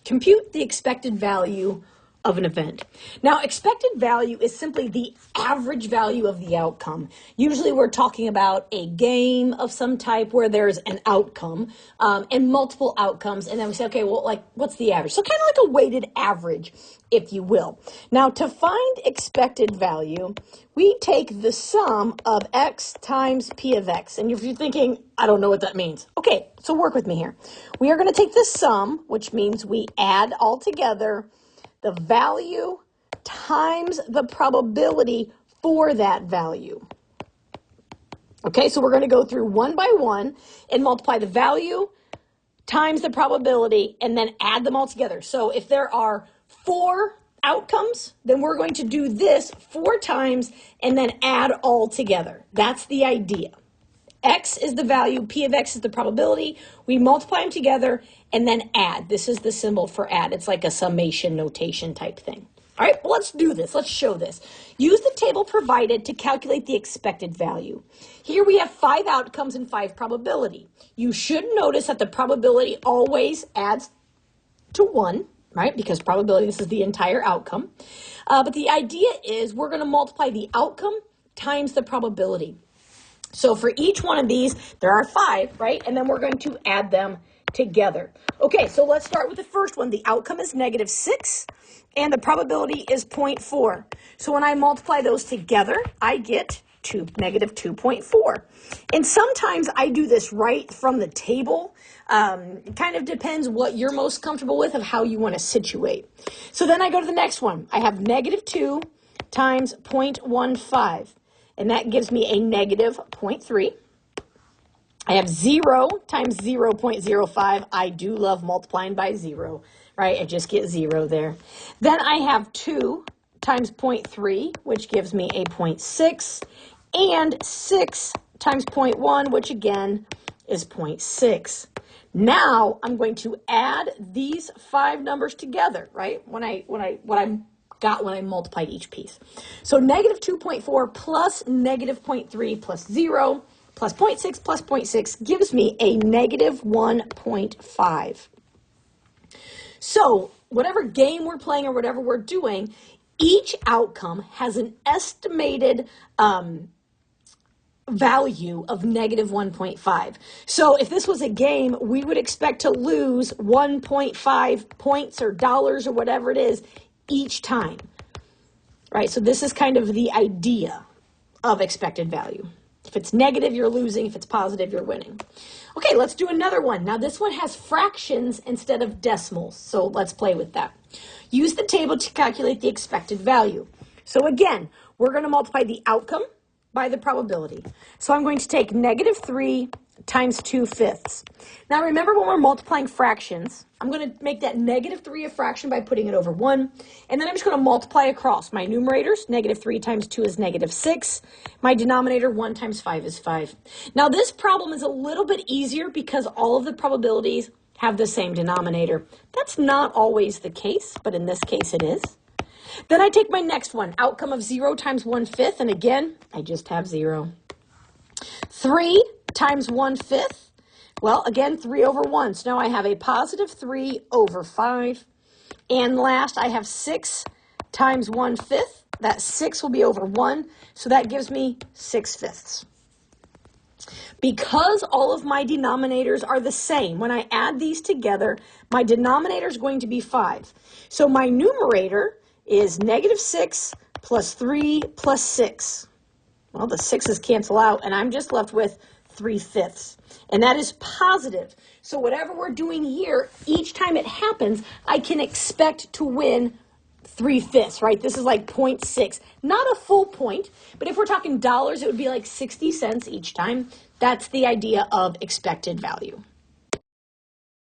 compute the expected value of an event. Now, expected value is simply the average value of the outcome. Usually we're talking about a game of some type where there's an outcome and multiple outcomes, and then we say, okay, well, like, what's the average? So kind of like a weighted average, if you will. Now, to find expected value, we take the sum of x times p of x. And if you're thinking, I don't know what that means. Okay, so work with me here. We are going to take the sum, which means we add all together the value times the probability for that value. Okay, so we're going to go through one by one and multiply the value times the probability and then add them all together. So if there are 4 outcomes, then we're going to do this 4 times and then add all together. That's the idea. X is the value, P of X is the probability. We multiply them together and then add. This is the symbol for add. It's like a summation notation type thing. All right, well, let's do this. Let's show this. Use the table provided to calculate the expected value. Here we have 5 outcomes and 5 probability. You should notice that the probability always adds to 1, right? Because probability, this is the entire outcome. But the idea is we're going to multiply the outcome times the probability. So for each one of these, there are 5, right? And then we're going to add them together. Okay, so let's start with the first one. The outcome is -6, and the probability is 0.4. So when I multiply those together, I get -2.4. And sometimes I do this right from the table. It kind of depends what you're most comfortable with of how you want to situate. So then I go to the next one. I have -2 times 0.15. And that gives me a -0.3. I have 0 times 0.05. I do love multiplying by 0, right? I just get 0 there. Then I have 2 times 0.3, which gives me a 0.6, and 6 times 0.1, which again is 0.6. Now I'm going to add these 5 numbers together, right? When I multiplied each piece. So -2.4 plus -0.3 plus 0 plus 0.6 plus 0.6 gives me a -1.5. So whatever game we're playing or whatever we're doing, each outcome has an estimated value of -1.5. So if this was a game, we would expect to lose 1.5 points or dollars or whatever it is each time, right? So this is kind of the idea of expected value. If it's negative, you're losing. If it's positive, you're winning. Okay, let's do another one. Now this one has fractions instead of decimals, so let's play with that. Use the table to calculate the expected value. So again, we're going to multiply the outcome by the probability. So I'm going to take -3 times 2/5. Now remember, when we're multiplying fractions, I'm going to make that -3 a fraction by putting it over 1. And then I'm just going to multiply across. My numerators, -3 times 2 is -6. My denominator, 1 times 5 is 5. Now this problem is a little bit easier because all of the probabilities have the same denominator. That's not always the case, but in this case it is. Then I take my next one, outcome of 0 times 1/5, and again, I just have 0. 3 times 1/5, well, again, 3 over 1. So now I have a +3 over 5. And last, I have 6 times 1/5. That 6 will be over 1, so that gives me 6/5. Because all of my denominators are the same, when I add these together, my denominator is going to be 5. So my numerator is -6 plus 3 plus 6. Well, the 6's cancel out, and I'm just left with 3/5. And that is positive. So whatever we're doing here, each time it happens, I can expect to win 3/5, right? This is like 0.6. Not a full point, but if we're talking dollars, it would be like 60 cents each time. That's the idea of expected value.